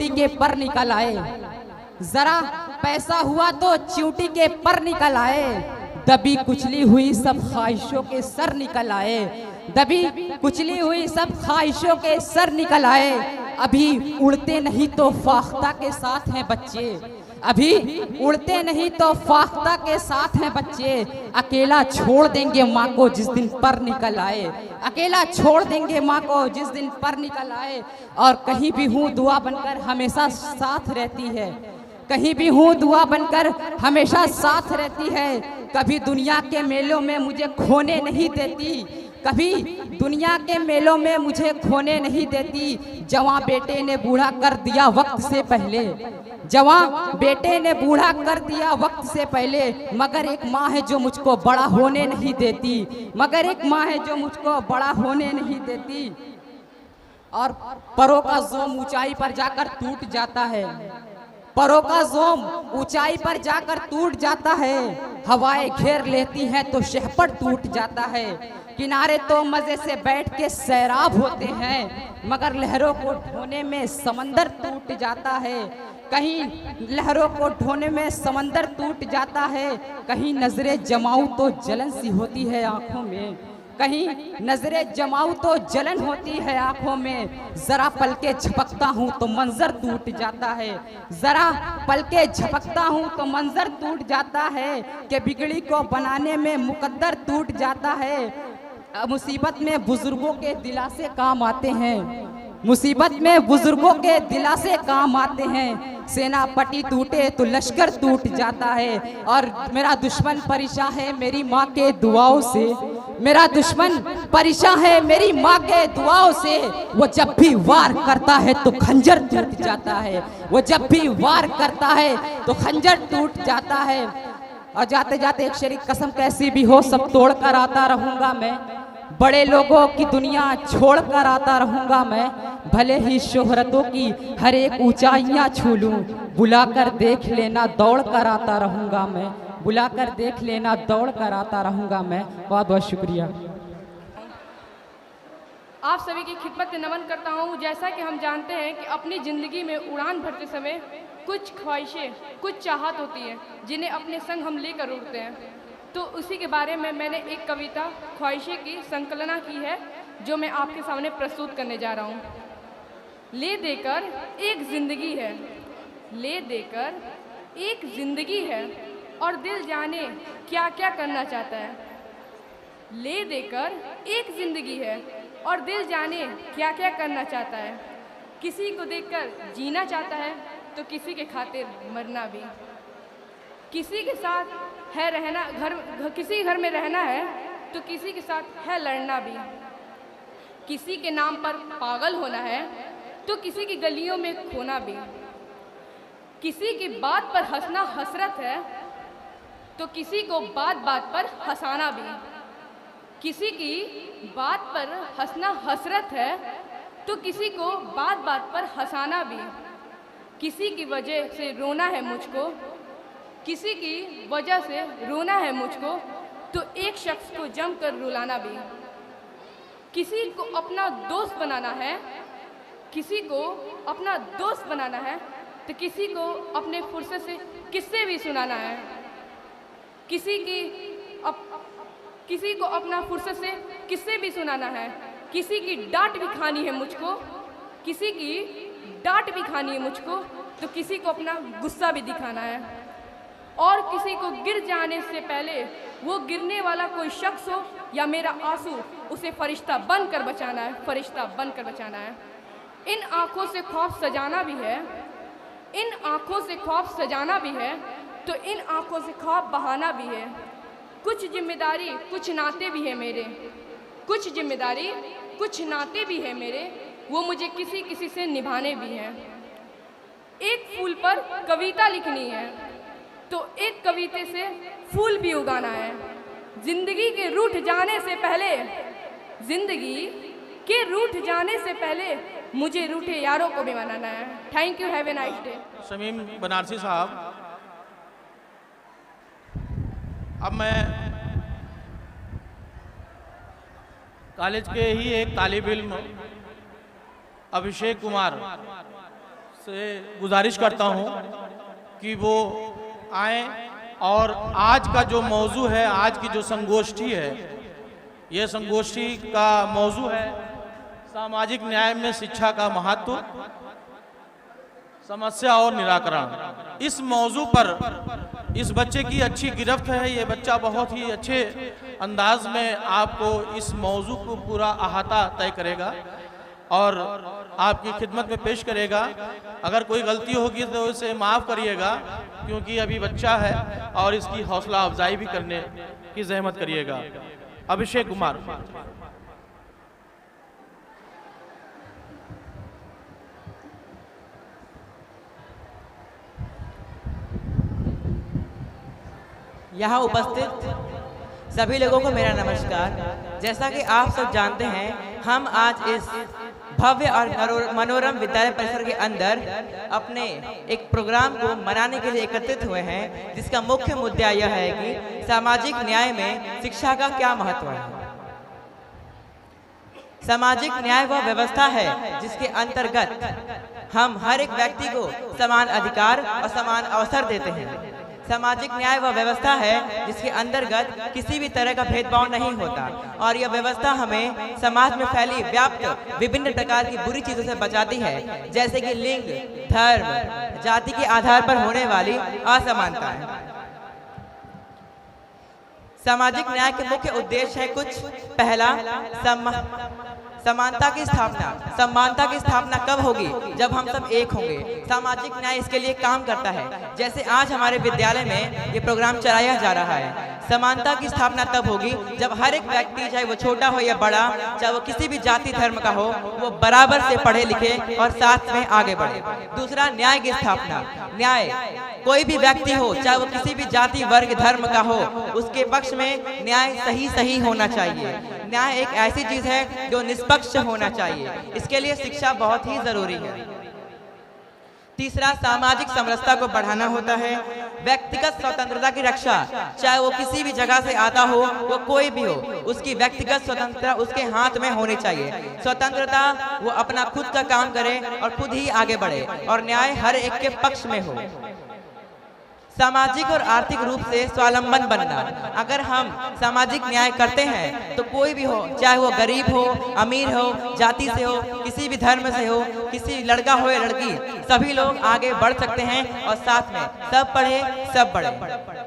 चूड़ी के पर निकल आए, जरा पैसा हुआ तो चूड़ी के पर निकल आए, दबी कुचली हुई सब ख्वाहिशों के सर निकल आए, दबी कुचली हुई सब ख्वाहिशों के सर निकल आए। अभी उड़ते नहीं तो फाख्ता के साथ हैं बच्चे, अभी उड़ते नहीं तो फाख्ता के साथ हैं बच्चे, अकेला छोड़ देंगे माँ को जिस दिन पर निकल आए, अकेला छोड़ देंगे माँ को जिस दिन पर निकल आए। और कहीं भी हूँ दुआ बनकर हमेशा साथ रहती है, कहीं भी हूँ दुआ बनकर हमेशा साथ रहती है, कभी दुनिया के मेलों में मुझे खोने नहीं देती, कभी दुनिया के मेलों में मुझे खोने नहीं देती। जवां बेटे ने बूढ़ा कर दिया वक्त से पहले, जवां बेटे ने बूढ़ा कर दिया वक्त से पहले, मगर एक माँ है जो मुझको बड़ा होने नहीं देती, मगर एक माँ है जो मुझको बड़ा होने नहीं देती। और परों का जोम ऊंचाई पर जाकर टूट जाता है, परों का जोम ऊंचाई पर जाकर टूट जाता है, हवाएं घेर लेती हैं तो शहपट टूट जाता है। किनारे तो मजे से बैठ के सैराब होते हैं, मगर लहरों को ढोने में समंदर टूट जाता है, कहीं लहरों को ढोने में समंदर टूट जाता है, कहीं नजरें जमाऊं तो जलन सी होती है आंखों में, कहीं नजरें जमाऊं तो जलन होती है आंखों में, जरा पलके झपकता हूं तो मंजर टूट जाता है, जरा पलके झपकता हूं तो मंजर टूट जाता है, कि बिगड़ी को बनाने में मुकद्दर टूट जाता है। मुसीबत में बुजुर्गों के दिलासे काम आते हैं, मुसीबत में बुजुर्गों के दिलासे काम आते हैं, सेनापति टूटे तो लश्कर टूट जाता है। और मेरा दुश्मन परेशान है मेरी माँ के दुआओं से, मेरा दुश्मन परेशान है मेरी माँ के दुआओं से, वो जब भी वार करता है तो खंजर टूट जाता है, वो जब भी वार करता है तो खंजर टूट जाता है। और जाते जाते एक शरीक कसम कैसी भी हो सब तोड़ कर आता रहूंगा मैं, बड़े लोगों की दुनिया छोड़ कर आता रहूंगा मैं, भले ही शोहरतों की हर एक ऊंचाइयां छू लूं, बुला कर देख लेना दौड़ कर आता रहूंगा मैं, बुला कर देख लेना दौड़ कर आता रहूंगा मैं। बहुत बहुत शुक्रिया। आप सभी की खिदमत में नमन करता हूँ। जैसा कि हम जानते हैं कि अपनी ज़िंदगी में उड़ान भरते समय कुछ ख्वाहिशें, कुछ चाहत होती हैं जिन्हें अपने संग हम लेकर उड़ते हैं, तो उसी के बारे में मैंने एक कविता ख्वाहिशें की संकलना की है जो मैं आपके सामने प्रस्तुत करने जा रहा हूँ। ले देकर एक ज़िंदगी है, ले देकर एक ज़िंदगी है, और दिल जाने क्या क्या करना चाहता है, ले देकर एक ज़िंदगी है और दिल जाने क्या क्या करना चाहता है, किसी को देखकर जीना चाहता है तो किसी के खातिर मरना भी, किसी के साथ है रहना किसी घर में रहना है तो किसी के साथ है लड़ना भी, किसी के नाम पर पागल होना है तो किसी की गलियों में खोना भी, किसी की बात पर हंसना हसरत है तो किसी को बात बात पर हंसाना भी, किसी की बात पर हंसना हसरत है तो किसी को बात बात पर हंसाना भी, किसी की वजह से रोना है मुझको, किसी की वजह से रोना है मुझको तो एक शख्स को जमकर रुलाना भी, किसी को अपना दोस्त बनाना है, किसी को अपना दोस्त बनाना है तो किसी को अपने फुर्सत से किस्से भी सुनाना है, किसी को अपना फुर्सत से किस्से भी सुनाना है, किसी की डांट भी खानी है मुझको, किसी की डांट भी खानी है मुझको तो किसी को अपना गुस्सा भी दिखाना है, और किसी को गिर जाने से पहले वो गिरने वाला कोई शख्स हो या मेरा आंसू उसे फरिश्ता बन कर बचाना है, फरिश्ता बन कर बचाना है। इन आँखों से ख्वाब सजाना भी है, इन आँखों से ख्वाब सजाना भी है तो इन आँखों से ख्वाब बहाना भी है, कुछ जिम्मेदारी कुछ नाते भी है मेरे, कुछ जिम्मेदारी कुछ नाते भी है मेरे, वो मुझे किसी किसी से निभाने भी हैं। एक फूल पर कविता लिखनी है तो एक कविते से फूल भी उगाना है, जिंदगी के रूठ जाने से पहले, जिंदगी के रूठ जाने से पहले मुझे रूठे यारों को भी मनाना है। Thank you, have a nice day. Shamim Banarasi साहब, अब मैं कॉलेज के ही एक तालिब इल्म अभिषेक कुमार से गुजारिश करता हूँ कि वो आए और आज का जो मौजू है, आज की जो संगोष्ठी है, ये संगोष्ठी का मौजू है सामाजिक न्याय में शिक्षा का महत्व, समस्या और निराकरण। इस मौजू पर इस बच्चे की अच्छी गिरफ्त है। ये बच्चा बहुत ही अच्छे अंदाज में आपको इस मौजू को पूरा अहाता तय करेगा और आपकी खिदमत में पेश करेगा। अगर कोई गलती होगी तो इसे माफ़ करिएगा, क्योंकि अभी बच्चा है और इसकी हौसला अफजाई भी करने की जहमत करिएगा। अभिषेक कुमार। यहाँ उपस्थित सभी लोगों को मेरा नमस्कार। जैसा कि आप सब जानते हैं, हम आज इस भव्य और मनोरम विद्यालय परिसर के अंदर अपने एक प्रोग्राम को मनाने के लिए एकत्रित हुए हैं, जिसका मुख्य मुद्दा यह है कि सामाजिक न्याय में शिक्षा का क्या महत्व है। सामाजिक न्याय वह व्यवस्था है जिसके अंतर्गत हम हर एक व्यक्ति को समान अधिकार और समान अवसर देते हैं। सामाजिक न्याय वह व्यवस्था है जिसके अंतर्गत किसी भी तरह का भेदभाव नहीं होता और यह व्यवस्था हमें समाज में फैली व्याप्त विभिन्न प्रकार की बुरी चीजों से बचाती है, जैसे कि लिंग, धर्म, जाति के आधार पर होने वाली असमानताएं। सामाजिक न्याय के मुख्य उद्देश्य है कुछ। पहला, समानता की स्थापना। समानता की स्थापना कब होगी? जब हम सब एक होंगे। सामाजिक न्याय इसके लिए काम करता है। जैसे आज हमारे विद्यालय में ये प्रोग्राम चलाया जा रहा है। समानता की स्थापना तब होगी जब हर एक व्यक्ति, चाहे वो छोटा हो या बड़ा, चाहे वो किसी भी जाति धर्म का हो, वो बराबर से पढ़े लिखे और साथ में आगे बढ़े। दूसरा, न्याय की स्थापना। न्याय, कोई भी व्यक्ति हो, चाहे वो किसी भी जाति वर्ग धर्म का हो, उसके पक्ष में न्याय सही होना चाहिए। न्याय एक ऐसी चीज है जो निष्पक्ष होना चाहिए। इसके लिए शिक्षा बहुत ही जरूरी है। तीसरा, सामाजिक समरसता को बढ़ाना होता है। व्यक्तिगत स्वतंत्रता की रक्षा, चाहे वो किसी भी जगह से आता हो, वो कोई भी हो, उसकी व्यक्तिगत स्वतंत्रता उसके हाथ में होनी चाहिए। स्वतंत्रता, वो अपना खुद का काम करे और खुद ही आगे बढ़े और न्याय हर एक के पक्ष में हो। सामाजिक और आर्थिक रूप से स्वावलंबन बनना। अगर हम सामाजिक न्याय करते हैं तो कोई भी हो, चाहे वो गरीब हो, अमीर हो, जाति से हो, किसी भी धर्म से हो, किसी लड़का हो या लड़की, सभी लोग आगे बढ़ सकते हैं और साथ में सब पढ़े सब बढ़े।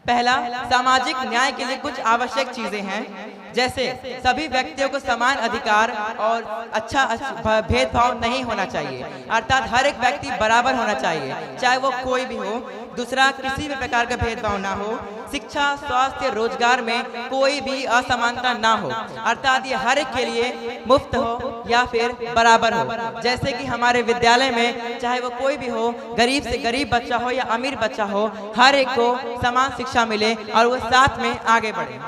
पहला, सामाजिक न्याय के लिए कुछ आवश्यक चीजें हैं, जैसे सभी व्यक्तियों को समान अधिकार और अच्छा भेदभाव नहीं होना चाहिए, अर्थात हर एक व्यक्ति बराबर होना चाहिए, चाहे वो कोई भी हो। दूसरा, किसी भी प्रकार का भेदभाव ना हो। शिक्षा, स्वास्थ्य, रोजगार में कोई भी असमानता ना हो, अर्थात ये हर एक के लिए मुफ्त हो या फिर बराबर हो। जैसे कि हमारे विद्यालय में चाहे वो कोई भी हो, गरीब से गरीब बच्चा हो या अमीर बच्चा हो, हर एक को समान शिक्षा मिले और वो साथ में आगे बढ़े।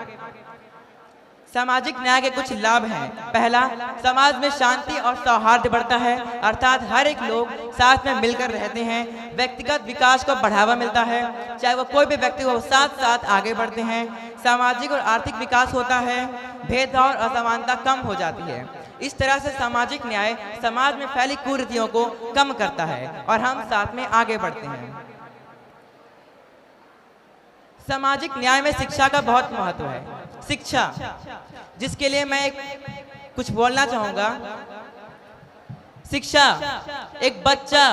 सामाजिक न्याय के कुछ लाभ हैं। पहला, समाज में शांति और सौहार्द बढ़ता है, अर्थात हर एक लोग साथ में मिलकर रहते हैं। व्यक्तिगत विकास को बढ़ावा मिलता है, चाहे वो कोई भी व्यक्ति हो, साथ साथ आगे बढ़ते हैं। सामाजिक और आर्थिक विकास होता है, भेदभाव और असमानता कम हो जाती है। इस तरह से सामाजिक न्याय समाज में फैली कुरीतियों को कम करता है और हम साथ में आगे बढ़ते हैं। सामाजिक न्याय में शिक्षा का बहुत महत्व है। शिक्षा, जिसके लिए मैं कुछ बोलना चाहूंगा। शिक्षा, एक बच्चा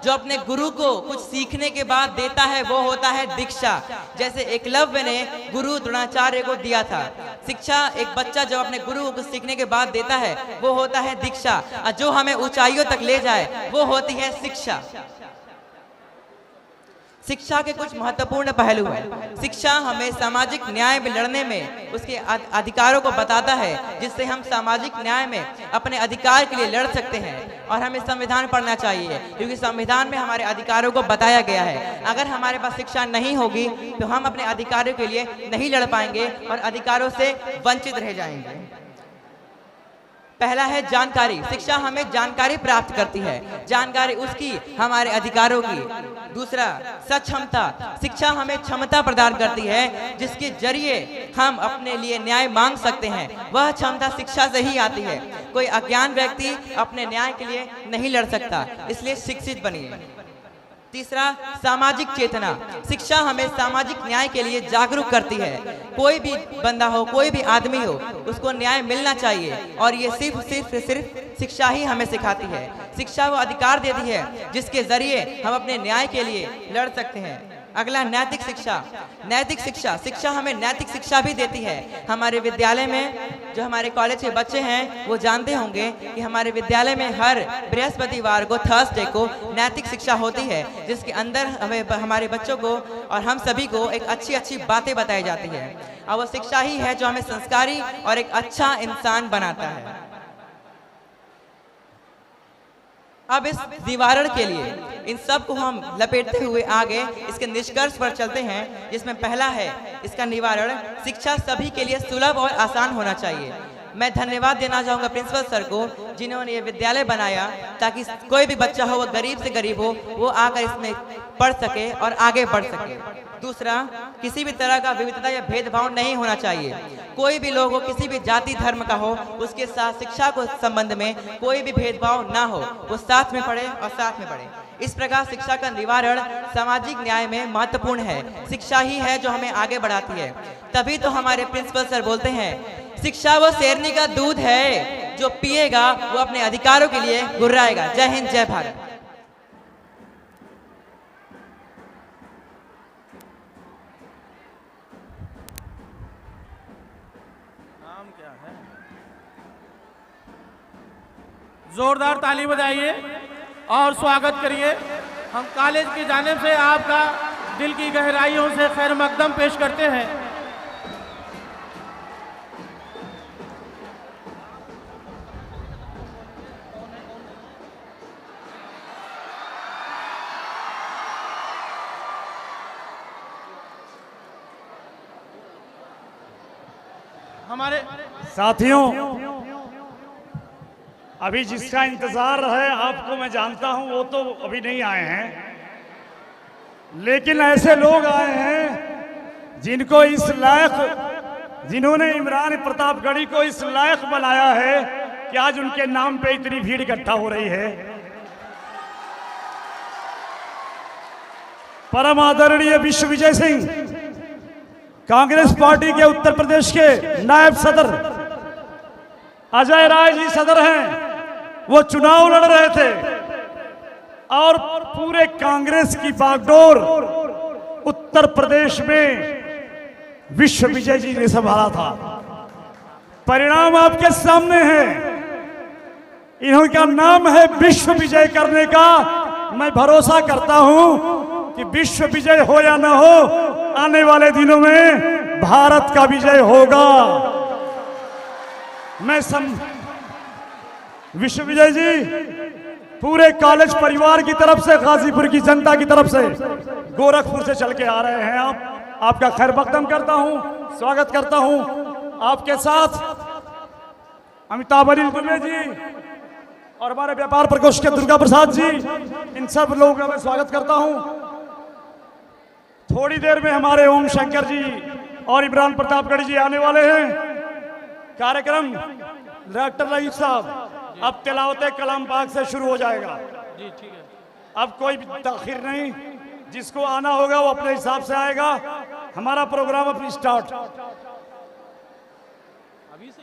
जो अपने गुरु को कुछ सीखने के बाद देता है, वो होता है दीक्षा। जैसे एकलव्य ने गुरु द्रोणाचार्य को दिया था। शिक्षा, एक बच्चा जो अपने गुरु को कुछ सीखने के बाद देता है, वो होता है दीक्षा, और जो हमें ऊंचाइयों तक ले जाए वो होती है शिक्षा। शिक्षा के कुछ महत्वपूर्ण पहलू हैं। शिक्षा हमें सामाजिक न्याय में लड़ने में उसके अधिकारों को बताता है, जिससे हम सामाजिक न्याय में अपने अधिकार के लिए लड़ सकते हैं। और हमें संविधान पढ़ना चाहिए, क्योंकि संविधान में हमारे अधिकारों को बताया गया है। अगर हमारे पास शिक्षा नहीं होगी तो हम अपने अधिकारों के लिए नहीं लड़ पाएंगे और अधिकारों से वंचित रह जाएंगे। पहला है जानकारी। शिक्षा हमें जानकारी प्राप्त करती है, जानकारी उसकी हमारे अधिकारों की। दूसरा सक्षमता, शिक्षा हमें क्षमता प्रदान करती है जिसके जरिए हम अपने लिए न्याय मांग सकते हैं। वह क्षमता शिक्षा से ही आती है। कोई अज्ञान व्यक्ति अपने न्याय के लिए नहीं लड़ सकता, इसलिए शिक्षित बनिए। तीसरा सामाजिक चेतना, शिक्षा हमें सामाजिक न्याय के लिए जागरूक करती है। कोई भी बंदा हो, कोई भी आदमी हो, उसको न्याय मिलना चाहिए और ये सिर्फ शिक्षा ही हमें सिखाती है। शिक्षा वो अधिकार देती है जिसके जरिए हम अपने न्याय के लिए लड़ सकते हैं। अगला नैतिक शिक्षा। नैतिक शिक्षा, शिक्षा हमें नैतिक शिक्षा भी देती है। हमारे विद्यालय में जो हमारे कॉलेज के बच्चे हैं वो जानते होंगे कि हमारे विद्यालय में हर बृहस्पतिवार को, थर्सडे को नैतिक शिक्षा होती है, जिसके अंदर हमें हमारे बच्चों को और हम सभी को एक अच्छी बातें बताई जाती है। और वो शिक्षा ही है जो हमें संस्कारी और एक अच्छा इंसान बनाता है। अब इस निवारण के लिए इन सब को हम लपेटते हुए आगे इसके निष्कर्ष पर चलते हैं, जिसमें पहला है इसका निवारण, शिक्षा सभी के लिए सुलभ और आसान होना चाहिए। मैं धन्यवाद देना चाहूँगा प्रिंसिपल सर को, जिन्होंने ये विद्यालय बनाया ताकि कोई भी बच्चा हो, वो गरीब से गरीब हो, वो आकर इसमें पढ़ सके और आगे बढ़ सके। दूसरा, किसी भी तरह का विविधता या भेदभाव नहीं होना चाहिए। कोई भी लोग हो, किसी भी जाति धर्म का हो, उसके साथ शिक्षा को संबंध में कोई भी भेदभाव ना हो, वो साथ में पढ़े और साथ में पढ़े। इस प्रकार शिक्षा का निवारण सामाजिक न्याय में महत्वपूर्ण है। शिक्षा ही है जो हमें आगे बढ़ाती है। तभी तो हमारे प्रिंसिपल सर बोलते हैं, शिक्षा वो शेरनी का दूध है, जो पिएगा वो अपने अधिकारों के लिए गुर्राएगा। जय हिंद, जय भारत। नाम क्या है? जोरदार ताली बजाइए और स्वागत करिए। हम कॉलेज की जानिब से आपका दिल की गहराइयों से खैर मकदम पेश करते हैं। हमारे साथियों, अभी जिसका इंतजार है आपको मैं जानता हूं, वो तो अभी नहीं आए हैं, लेकिन ऐसे लोग आए हैं जिनको इस लायक, जिन्होंने इमरान प्रतापगढ़ी को इस लायक बनाया है कि आज उनके नाम पे इतनी भीड़ इकट्ठा हो रही है। परम आदरणीय विश्व विजय सिंह, कांग्रेस पार्टी के उत्तर प्रदेश के नायब सदर अजय राय जी सदर हैं। वो चुनाव लड़ रहे थे और पूरे कांग्रेस की बागडोर उत्तर प्रदेश में विश्व विजय जी ने संभाला था। परिणाम आपके सामने है। इनका नाम है विश्व विजय करने का। मैं भरोसा करता हूं कि विश्व विजय हो या न हो, आने वाले दिनों में भारत का विजय होगा। मैं विश्व विजय जी पूरे कॉलेज परिवार की तरफ से, गाजीपुर की जनता की तरफ से, गोरखपुर से चल के आ रहे हैं। आपका खैर मकदम करता हूं, स्वागत करता हूं। आपके साथ अमिताभ अनिल दुबे जी और हमारे व्यापार प्रकोष्ठ के दुर्गा प्रसाद जी, इन सब लोगों का मैं स्वागत करता हूं। थोड़ी देर में हमारे ओम शंकर जी और इमरान प्रतापगढ़ी जी आने वाले हैं। कार्यक्रम डॉक्टर रईस साहब अब तिलावत कलाम पाक से शुरू हो जाएगा। जी ठीक है। अब कोई भी ताखिर नहीं, जिसको आना होगा वो अपने हिसाब से आएगा। हमारा प्रोग्राम अब स्टार्ट अभी से